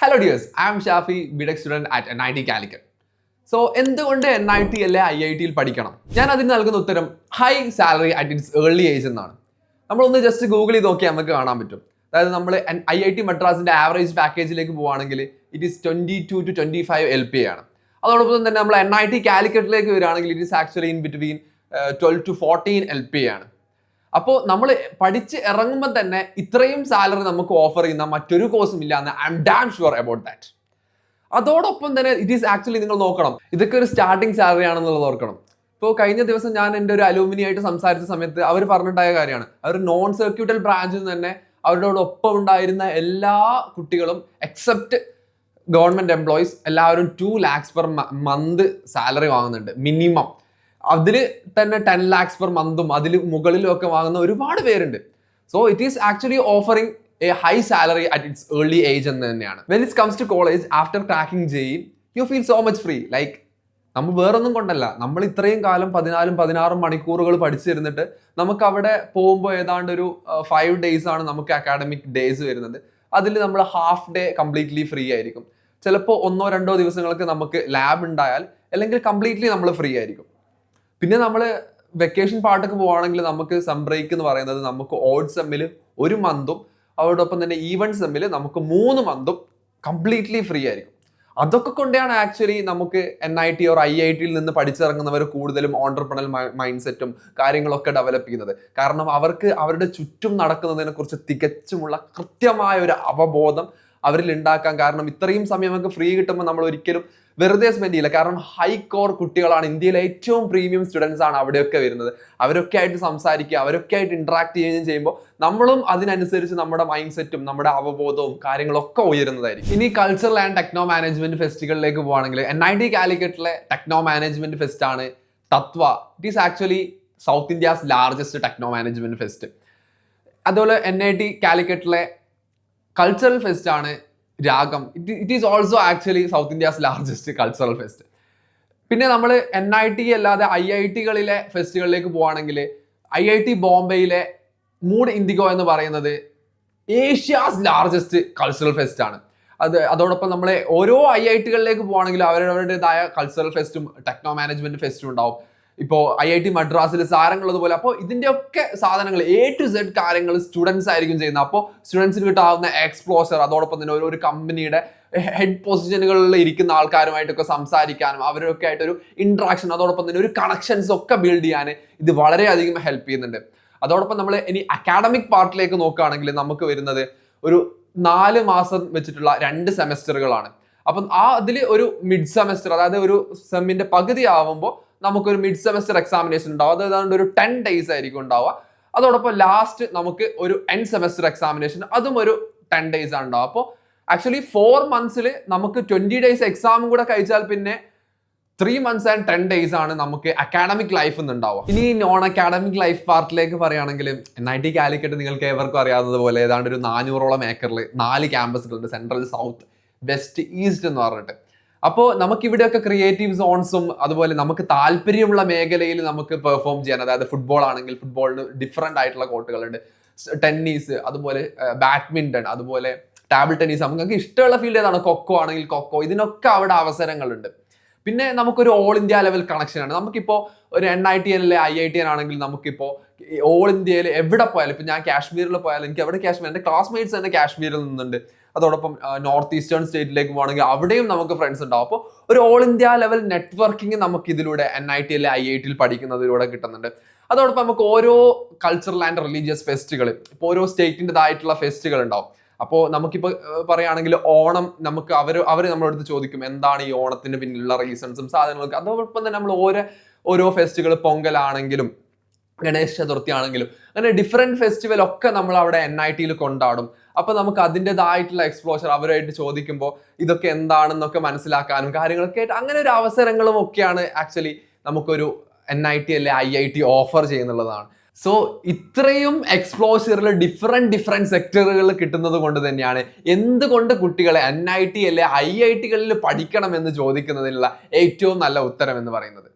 Hello dears, I am Shafi, BTech student at NIT Calicut. So എന്തുകൊണ്ട് NIT അല്ലെ IIT പഠിക്കണം? ഞാൻ അതിന് നൽകുന്ന ഉത്തരം high salary at its early age എന്നാണ്. നമ്മളൊന്ന് ജസ്റ്റ് ഗൂഗിൾ ചെയ്ത് നോക്കിയാൽ നമുക്ക് കാണാൻ പറ്റും. അതായത് നമ്മൾ IIT മദ്രാസിന്റെ ആവറേജ് പാക്കേജിലേക്ക് പോവുകയാണെങ്കിൽ ഇറ്റ് ഈസ് 22 to 25 LPA ആണ്. അതോടൊപ്പം തന്നെ നമ്മൾ NIT കാലിക്കറ്റിലേക്ക് വരികയാണെങ്കിൽ it is actually in between 12 to 14 LPA ആണ്. അപ്പോൾ നമ്മൾ പഠിച്ച് ഇറങ്ങുമ്പോൾ തന്നെ ഇത്രയും സാലറി നമുക്ക് ഓഫർ ചെയ്യുന്ന മറ്റൊരു കോഴ്സും ഇല്ല എന്ന് I M dam sure about that. അതോടൊപ്പം തന്നെ ഇറ്റ് ഈസ് ആക്ച്വലി നിങ്ങൾ നോക്കണം, ഇതൊക്കെ ഒരു സ്റ്റാർട്ടിംഗ് സാലറി ആണെന്നുള്ളത് ഓർക്കണം. ഇപ്പോൾ കഴിഞ്ഞ ദിവസം ഞാൻ എൻ്റെ ഒരു അലൂമിനി ആയിട്ട് സംസാരിച്ച സമയത്ത് അവർ പറഞ്ഞിട്ടുണ്ടായ കാര്യമാണ്, അവർ നോൺ സർക്യൂട്ടൽ ബ്രാഞ്ചിൽ നിന്ന് തന്നെ അവരുടെ ഒപ്പം ഉണ്ടായിരുന്ന എല്ലാ കുട്ടികളും എക്സെപ്റ്റ് ഗവൺമെന്റ് എംപ്ലോയീസ് എല്ലാവരും 2 lakhs പെർ മന്ത് സാലറി വാങ്ങുന്നുണ്ട് മിനിമം. അതിൽ തന്നെ 10 lakhs പെർ മന്തും അതിൽ മുകളിലും ഒക്കെ വാങ്ങുന്ന ഒരുപാട് പേരുണ്ട്. So it is actually offering a high salary at its early age എന്ന് തന്നെയാണ്. When it's comes to college after cracking JEE you feel so much free. Like നമ്മൾ വേറൊന്നും കൊണ്ടല്ല, നമ്മൾ ഇത്രയും കാലം 14-16 മണിക്കൂറുകൾ പഠിച്ചിരുന്നിട്ട് നമുക്ക് അവിടെ പോകുമ്പോൾ ഏതാണ്ട് ഒരു 5 days ആണ് നമുക്ക് അക്കാഡമിക് ഡേയ്സ് വരുന്നത്. അതിൽ നമ്മൾ ഹാഫ് ഡേ കംപ്ലീറ്റ്ലി ഫ്രീ ആയിരിക്കും. ചിലപ്പോൾ 1-2 ദിവസങ്ങൾക്ക് നമുക്ക് ലാബ് ഉണ്ടായാൽ അല്ലെങ്കിൽ കംപ്ലീറ്റ്ലി നമ്മൾ ഫ്രീ ആയിരിക്കും. പിന്നെ നമ്മൾ വെക്കേഷൻ പാർട്ടൊക്കെ പോവുകയാണെങ്കിൽ നമുക്ക് സം ബ്രേക്ക് എന്ന് പറയുന്നത് നമുക്ക് ഓഡ് സെമ്മിൽ 1 മന്തും അതോടൊപ്പം തന്നെ ഈവൻ സെമ്മിൽ നമുക്ക് 3 മന്തും കംപ്ലീറ്റ്ലി ഫ്രീ ആയിരിക്കും. അതൊക്കെ കൊണ്ടാണ് ആക്ച്വലി നമുക്ക് NIT ഓർ IITയിൽ നിന്ന് പഠിച്ചിറങ്ങുന്നവർ കൂടുതലും ഓൺട്രപ്രണൽ മൈൻഡ് സെറ്റും കാര്യങ്ങളൊക്കെ ഡെവലപ്പ് ചെയ്യുന്നത്. കാരണം അവർക്ക് അവരുടെ ചുറ്റും നടക്കുന്നതിനെ കുറിച്ച് തികച്ചുമുള്ള കൃത്യമായ ഒരു അവബോധം അവരിൽ ഉണ്ടാക്കാൻ. കാരണം ഇത്രയും സമയം നമുക്ക് ഫ്രീ കിട്ടുമ്പോൾ നമ്മൾ ഒരിക്കലും വെറുതെ സ്പെൻഡ് ചെയ്യില്ല. കാരണം ഹൈ കോർ കുട്ടികളാണ്, ഇന്ത്യയിലെ ഏറ്റവും പ്രീമിയം സ്റ്റുഡൻസ് ആണ് അവിടെയൊക്കെ വരുന്നത്. അവരൊക്കെ ആയിട്ട് സംസാരിക്കുക, അവരൊക്കെ ആയിട്ട് ഇന്ററാക്ട് ചെയ്യുകയും ചെയ്യുമ്പോൾ നമ്മളും അതിനനുസരിച്ച് നമ്മുടെ മൈൻഡ് സെറ്റും നമ്മുടെ അവബോധവും കാര്യങ്ങളൊക്കെ ഉയരുന്നതായിരിക്കും. ഇനി കൾച്ചറൽ ആൻഡ് ടെക്നോ മാനേജ്മെന്റ് ഫെസ്റ്റുകളിലേക്ക് പോവുകയാണെങ്കിൽ NIT കാലിക്കറ്റിലെ ടെക്നോ മാനേജ്മെന്റ് ഫെസ്റ്റ് ആണ് Tathva. It is actually south India's largest techno management fest. അതുപോലെ NIT കാലിക്കറ്റിലെ കൾച്ചറൽ ഫെസ്റ്റ് ആണ് Ragam. It is also actually south India's largest cultural fest. പിന്നെ നമ്മൾ NIT അല്ലാതെ IITകളിലെ ഫെസ്റ്റുകളിലേക്ക് പോവുകയാണെങ്കിൽ IIT ബോംബെയിലെ മൂഡ് ഇൻഡിഗോ എന്ന് പറയുന്നത് ഏഷ്യാസ് ലാർജസ്റ്റ് കൾച്ചറൽ ഫെസ്റ്റ് ആണ്. അതോടൊപ്പം നമ്മൾ ഓരോ IITകളിലേക്ക് പോവുകയാണെങ്കിൽ അവരവരുടേതായ കൾച്ചറൽ ഫെസ്റ്റും ടെക്നോ മാനേജ്മെന്റ് ഫെസ്റ്റും ഉണ്ടാവും. ഇപ്പോൾ IIT മദ്രാസിൽ സാരങ്ങളുള്ളതുപോലെ. അപ്പോൾ ഇതിൻ്റെയൊക്കെ സാധനങ്ങൾ A to Z കാര്യങ്ങൾ സ്റ്റുഡൻസ് ആയിരിക്കും ചെയ്യുന്നത്. അപ്പോൾ സ്റ്റുഡൻസിന് കിട്ടാവുന്ന എക്സ്പ്ലോഷർ, അതോടൊപ്പം തന്നെ ഒരു കമ്പനിയുടെ ഹെഡ് പൊസിഷനുകളിൽ ഇരിക്കുന്ന ആൾക്കാരുമായിട്ടൊക്കെ സംസാരിക്കാനും അവരൊക്കെ ആയിട്ടൊരു ഇൻട്രാക്ഷൻ, അതോടൊപ്പം തന്നെ ഒരു കണക്ഷൻസ് ഒക്കെ ബിൽഡ് ചെയ്യാൻ ഇത് വളരെയധികം ഹെൽപ്പ് ചെയ്യുന്നുണ്ട്. അതോടൊപ്പം നമ്മൾ ഇനി അക്കാഡമിക് പാർട്ടിലേക്ക് നോക്കുകയാണെങ്കിൽ നമുക്ക് വരുന്നത് ഒരു 4 മാസം വെച്ചിട്ടുള്ള 2 സെമസ്റ്ററുകളാണ്. അപ്പം അതിൽ ഒരു മിഡ് സെമസ്റ്റർ, അതായത് ഒരു സെമ്മിന്റെ പകുതി ആവുമ്പോൾ നമുക്കൊരു മിഡ് സെമസ്റ്റർ എക്സാമിനേഷൻ ഉണ്ടാവും. അത് ഏതാണ്ട് ഒരു 10 days ആയിരിക്കും ഉണ്ടാവുക. അതോടൊപ്പം ലാസ്റ്റ് നമുക്ക് ഒരു എൻഡ് സെമസ്റ്റർ എക്സാമിനേഷൻ, അതും ഒരു 10 days ആണ് ഉണ്ടാവുക. അപ്പോൾ ആക്ച്വലി 4 months നമുക്ക് 20 days എക്സാമും കൂടെ കഴിച്ചാൽ പിന്നെ 3 months and 10 days ആണ് നമുക്ക് അക്കാഡമിക് ലൈഫ് ഉണ്ടാവുക. ഇനി നോൺ അക്കാഡമിക് ലൈഫ് പാർട്ടിലേക്ക് പറയുകയാണെങ്കിൽ NIT കാലിക്കറ്റ് നിങ്ങൾക്ക് ഏവർക്കും അറിയാവുന്നത് പോലെ ഏതാണ്ട് ഒരു 400ഓളം ഏക്കറിൽ 4 ക്യാമ്പസുകളുണ്ട്, സെൻട്രൽ, സൗത്ത്, വെസ്റ്റ്, ഈസ്റ്റ് എന്ന് പറഞ്ഞിട്ട്. അപ്പോൾ നമുക്കിവിടെയൊക്കെ ക്രിയേറ്റീവ് സോൺസും അതുപോലെ നമുക്ക് താല്പര്യമുള്ള മേഖലയിൽ നമുക്ക് പെർഫോം ചെയ്യാൻ, അതായത് ഫുട്ബോൾ ആണെങ്കിൽ ഫുട്ബോളിന് ഡിഫറെൻ്റ് ആയിട്ടുള്ള കോർട്ടുകളുണ്ട്, ടെന്നീസ്, അതുപോലെ ബാഡ്മിൻ്റൺ, അതുപോലെ ടേബിൾ ടെന്നീസ്, നമുക്ക് ഇഷ്ടമുള്ള ഫീൽഡ് ഏതാണ്, കൊക്കോ ആണെങ്കിൽ കൊക്കോ, ഇതിനൊക്കെ അവിടെ അവസരങ്ങളുണ്ട്. പിന്നെ നമുക്കൊരു ഓൾ ഇന്ത്യ ലെവൽ കണക്ഷനാണ്. നമുക്കിപ്പോൾ ഒരു NIT അല്ലെ IIT ആണെങ്കിൽ നമുക്കിപ്പോൾ ഓൾ ഇന്ത്യയിൽ എവിടെ പോയാലും, ഇപ്പം ഞാൻ കാശ്മീരിൽ പോയാലും എനിക്ക് അവിടെ കാശ്മീർ, എൻ്റെ ക്ലാസ്മേറ്റ്സ് തന്നെ കാശ്മീരിൽ നിന്നുണ്ട്. അതോടൊപ്പം നോർത്ത് ഈസ്റ്റേൺ സ്റ്റേറ്റിലേക്ക് പോകണമെങ്കിൽ അവിടെയും നമുക്ക് ഫ്രണ്ട്സ് ഉണ്ടാവും. അപ്പോൾ ഒരു ഓൾ ഇന്ത്യ ലെവൽ നെറ്റ്വർക്കിംഗ് നമുക്ക് ഇതിലൂടെ NIT അല്ലെ IITയിൽ പഠിക്കുന്നതിലൂടെ കിട്ടുന്നുണ്ട്. അതോടൊപ്പം നമുക്ക് ഓരോ കൾച്ചറൽ ആൻഡ് റിലീജിയസ് ഫെസ്റ്റുകൾ, ഇപ്പോൾ ഓരോ സ്റ്റേറ്റിൻ്റെതായിട്ടുള്ള ഫെസ്റ്റുകൾ ഉണ്ടാവും. അപ്പോൾ നമുക്കിപ്പോൾ പറയുകയാണെങ്കിൽ ഓണം, നമുക്ക് അവർ നമ്മളടുത്ത് ചോദിക്കും എന്താണ് ഈ ഓണത്തിന് പിന്നിലുള്ള റീസൺസും സാധനങ്ങളൊക്കെ. അതോടൊപ്പം തന്നെ നമ്മൾ ഓരോ ഫെസ്റ്റുകൾ, പൊങ്കലാണെങ്കിലും ഗണേശ ചതുർത്ഥി ആണെങ്കിലും അങ്ങനെ ഡിഫറെൻറ്റ് ഫെസ്റ്റിവൽ ഒക്കെ നമ്മൾ അവിടെ NITയിൽ കൊണ്ടാടും. അപ്പോൾ നമുക്ക് അതിൻ്റെതായിട്ടുള്ള എക്സ്പ്ലോഷർ അവരായിട്ട് ചോദിക്കുമ്പോൾ ഇതൊക്കെ എന്താണെന്നൊക്കെ മനസ്സിലാക്കാനും കാര്യങ്ങളൊക്കെ ആയിട്ട് അങ്ങനെ ഒരു അവസരങ്ങളും ഒക്കെയാണ് ആക്ച്വലി നമുക്കൊരു NIT അല്ലെ IIT ഓഫർ ചെയ്യുന്നുള്ളതാണ്. സോ ഇത്രയും എക്സ്പ്ലോഷറിൽ ഡിഫറെൻറ്റ് സെക്ടറുകളിൽ കിട്ടുന്നത് കൊണ്ട് തന്നെയാണ് എന്തുകൊണ്ട് കുട്ടികളെ NIT അല്ലെ IITകളിൽ പഠിക്കണം എന്ന് ചോദിക്കുന്നതിനുള്ള ഏറ്റവും നല്ല ഉത്തരം എന്ന് പറയുന്നത്.